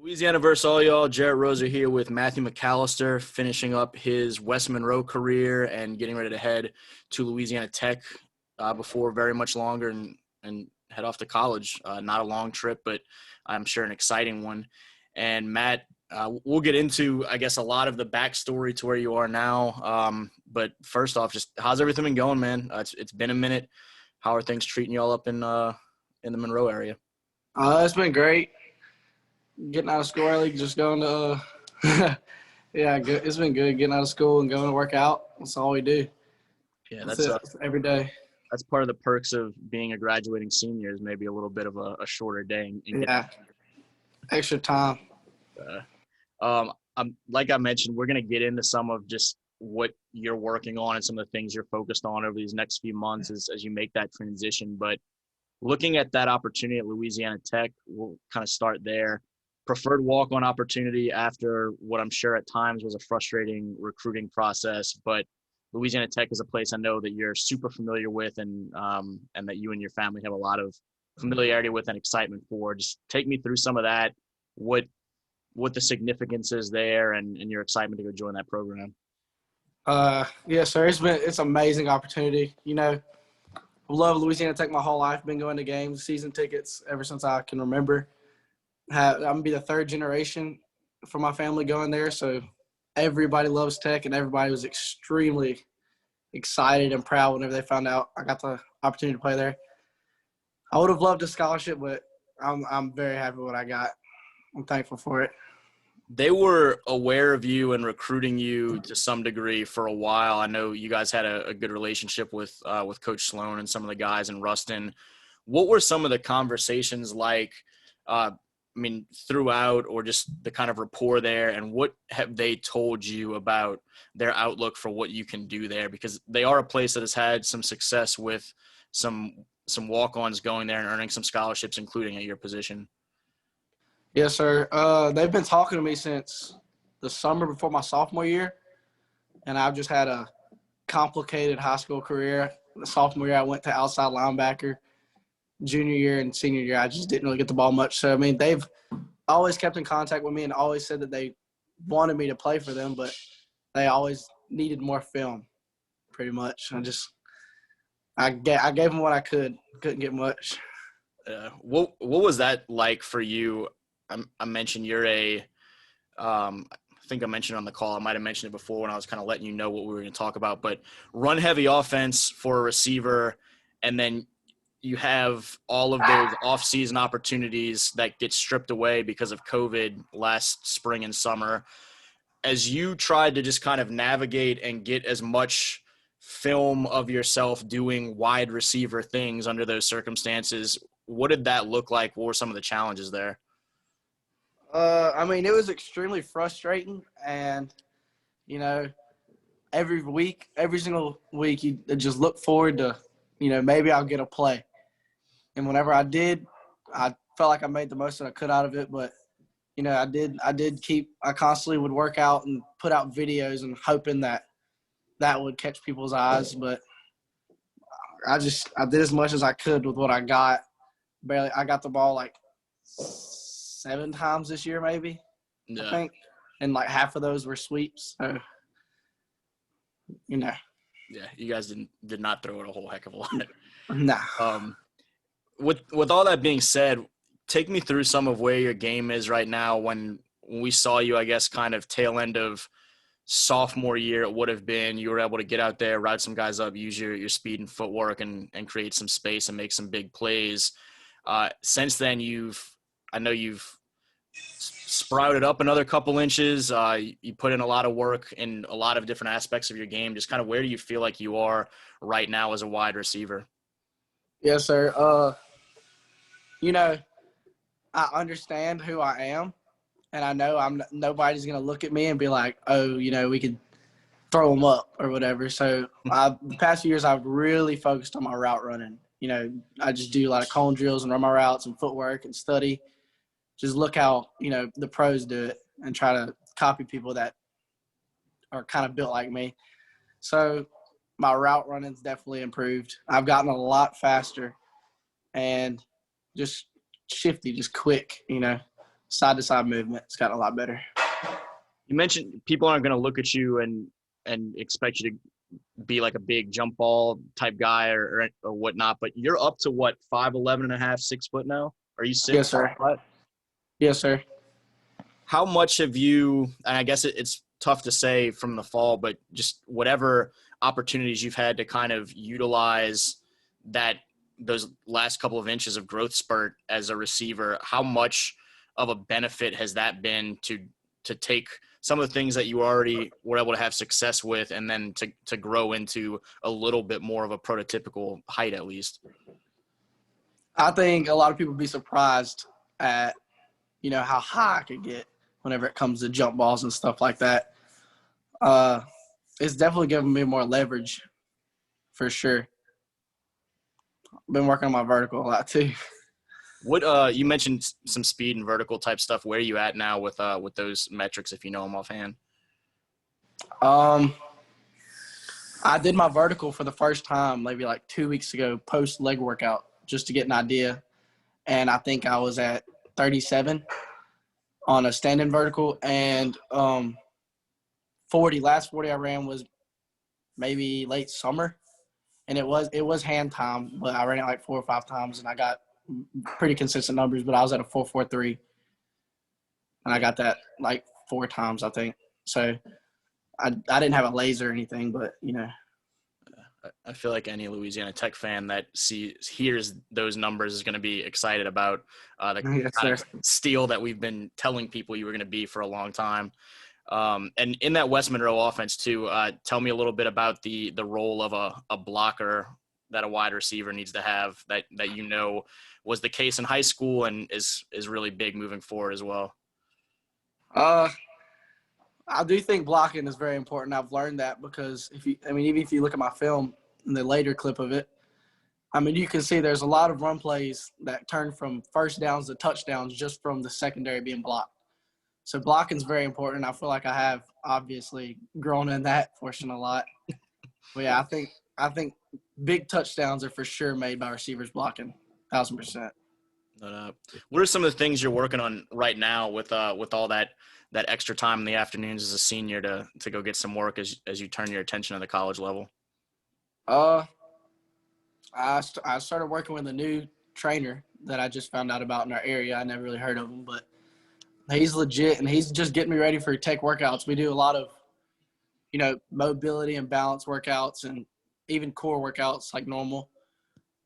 Louisiana versus all y'all. Jarrett Roser here with Matthew McCallister, finishing up his West Monroe career and getting ready to head to Louisiana Tech before very much longer and head off to college. Not a long trip, but I'm sure an exciting one. And Matt, we'll get into, I guess, a lot of the backstory to where you are now. But first off, just how's everything been going, man? It's been a minute. How are things treating y'all up in the Monroe area? It's been great. Getting out of school early, just going to yeah, good. It's been good getting out of school and going to work out. That's all we do. Yeah, That's it every day. That's part of the perks of being a graduating senior is maybe a little bit of a shorter day. Extra time. Like I mentioned, we're going to get into some of just what you're working on and some of the things you're focused on over these next few months as you make that transition. But looking at that opportunity at Louisiana Tech, we'll kind of start there. Preferred walk-on opportunity after what I'm sure at times was a frustrating recruiting process, but Louisiana Tech is a place I know that you're super familiar with and that you and your family have a lot of familiarity with and excitement for. Just take me through some of that, what the significance is there and your excitement to go join that program. Yeah, sir. It's an amazing opportunity. You know, I love Louisiana Tech my whole life. Been going to games, season tickets ever since I can remember. I'm going to be the third generation for my family going there, so everybody loves Tech, and everybody was extremely excited and proud whenever they found out I got the opportunity to play there. I would have loved a scholarship, but I'm very happy with what I got. I'm thankful for it. They were aware of you and recruiting you to some degree for a while. I know you guys had a good relationship with Coach Sloan and some of the guys in Ruston. What were some of the conversations like throughout, or just the kind of rapport there, and what have they told you about their outlook for what you can do there? Because they are a place that has had some success with some walk-ons going there and earning some scholarships, including at your position. Yes, sir. They've been talking to me since the summer before my sophomore year, and I've just had a complicated high school career. The sophomore year, I went to outside linebacker. Junior year and senior year, I just didn't really get the ball much. So, they've always kept in contact with me and always said that they wanted me to play for them, but they always needed more film, pretty much. I gave them what I could. Couldn't get much. What was that like for you? I mentioned you're I think I mentioned on the call, I might have mentioned it before when I was kind of letting you know what we were going to talk about, but run-heavy offense for a receiver, and then you have all of those off-season opportunities that get stripped away because of COVID last spring and summer. As you tried to just kind of navigate and get as much film of yourself doing wide receiver things under those circumstances, what did that look like? What were some of the challenges there? It was extremely frustrating, and, every single week you just look forward to, maybe I'll get a play. And whenever I did, I felt like I made the most that I could out of it. But, I constantly would work out and put out videos and hoping that would catch people's eyes. But I did as much as I could with what I got. Barely, I got the ball like 7 times this year, maybe, yeah. I think. And like half of those were sweeps. So, Yeah, you guys did not throw it a whole heck of a lot. Nah. With all that being said, take me through some of where your game is right now. When we saw you, I guess, kind of tail end of sophomore year, it would have been, you were able to get out there, ride some guys up, use your speed and footwork and create some space and make some big plays. Since then, I know you've sprouted up another couple inches. You put in a lot of work in a lot of different aspects of your game. Just kind of where do you feel like you are right now as a wide receiver? Yes, sir. I understand who I am, and I know nobody's going to look at me and be like, oh, we could throw them up or whatever. So the past few years I've really focused on my route running. I just do a lot of cone drills and run my routes and footwork and study. Just look how, the pros do it and try to copy people that are kind of built like me. So my route running's definitely improved. I've gotten a lot faster and just shifty, just quick, side-to-side movement. It's gotten a lot better. You mentioned people aren't going to look at you and expect you to be like a big jump ball type guy or whatnot, but you're up to what, 5'11" and a half, 6 foot now? Are you 6? Yes, sir. Yes, sir. How much have you, and I guess it's tough to say from the fall, but just whatever opportunities you've had to kind of utilize those last couple of inches of growth spurt as a receiver, how much of a benefit has that been to take some of the things that you already were able to have success with and then to grow into a little bit more of a prototypical height at least? I think a lot of people be surprised at, how high I could get whenever it comes to jump balls and stuff like that. It's definitely given me more leverage for sure. Been working on my vertical a lot too. What you mentioned some speed and vertical type stuff. Where are you at now with those metrics, if you know them offhand? I did my vertical for the first time maybe like 2 weeks ago, post leg workout, just to get an idea. And I think I was at 37 on a stand-in vertical, and last 40 I ran was maybe late summer, and it was hand time, but I ran it like 4 or 5 times, and I got pretty consistent numbers. But I was at a 4.43, and I got that like 4 times, I think. So I didn't have a laser or anything, but I feel like any Louisiana Tech fan that hears those numbers is going to be excited about the kind of steal that we've been telling people you were going to be for a long time. And in that West Monroe offense too, tell me a little bit about the role of a blocker that a wide receiver needs to have that was the case in high school and is really big moving forward as well. I do think blocking is very important. I've learned that because even if you look at my film in the later clip of it, you can see there's a lot of run plays that turn from first downs to touchdowns just from the secondary being blocked. So blocking is very important. I feel like I have obviously grown in that portion a lot. But yeah, I think big touchdowns are for sure made by receivers blocking, 1,000%. What are some of the things you're working on right now with all that extra time in the afternoons as a senior to go get some work as you turn your attention to the college level? I started working with a new trainer that I just found out about in our area. I never really heard of him, but he's legit, and he's just getting me ready for tech workouts. We do a lot of, mobility and balance workouts and even core workouts like normal.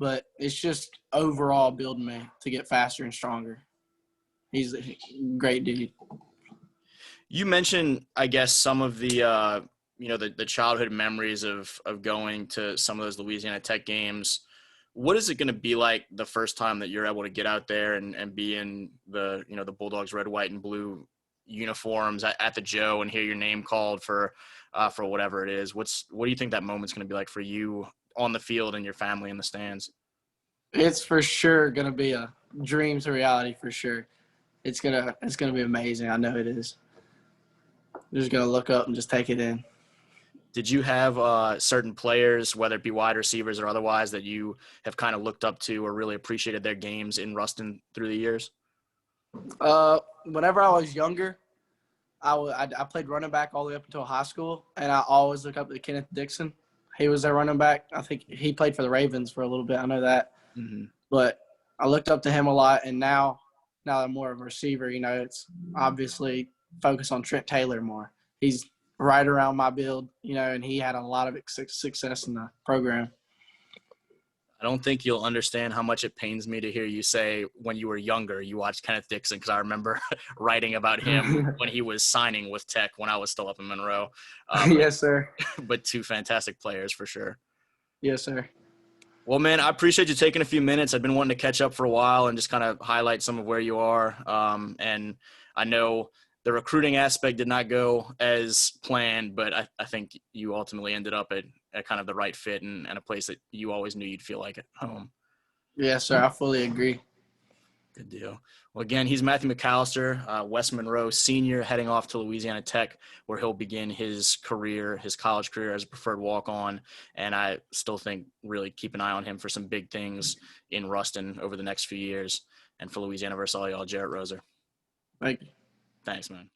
But it's just overall building me to get faster and stronger. He's a great dude. You mentioned, I guess, some of the the childhood memories of going to some of those Louisiana Tech games. What is it going to be like the first time that you're able to get out there and be in the the Bulldogs red, white, and blue uniforms at the Joe and hear your name called for whatever it is? What do you think that moment's going to be like for you on the field and your family in the stands? It's for sure going to be a dream to reality for sure. It's gonna be amazing. I know it is. I'm just going to look up and just take it in. Did you have certain players, whether it be wide receivers or otherwise, that you have kind of looked up to or really appreciated their games in Ruston through the years? Whenever I was younger, I played running back all the way up until high school, and I always look up to Kenneth Dixon. He was their running back. I think he played for the Ravens for a little bit. I know that. Mm-hmm. But I looked up to him a lot, and now that I'm more of a receiver, it's obviously focused on Trent Taylor more. He's right around my build, and he had a lot of success in the program. I don't think you'll understand how much it pains me to hear you say when you were younger you watched Kenneth Dixon, because I remember writing about him when he was signing with Tech when I was still up in Monroe. Yes, sir. But 2 fantastic players for sure. Yes, sir. Well, man, I appreciate you taking a few minutes. I've been wanting to catch up for a while and just kind of highlight some of where you are. And I know the recruiting aspect did not go as planned, but I think you ultimately ended up at kind of the right fit and a place that you always knew you'd feel like at home. Yes, sir. I fully agree. Good deal. Well, again, he's Matthew McCallister, West Monroe senior, heading off to Louisiana Tech, where he'll begin his college career as a preferred walk-on. And I still think really keep an eye on him for some big things in Ruston over the next few years. And for Louisiana versus all y'all, Jarrett Roser. Thank you. Thanks, man.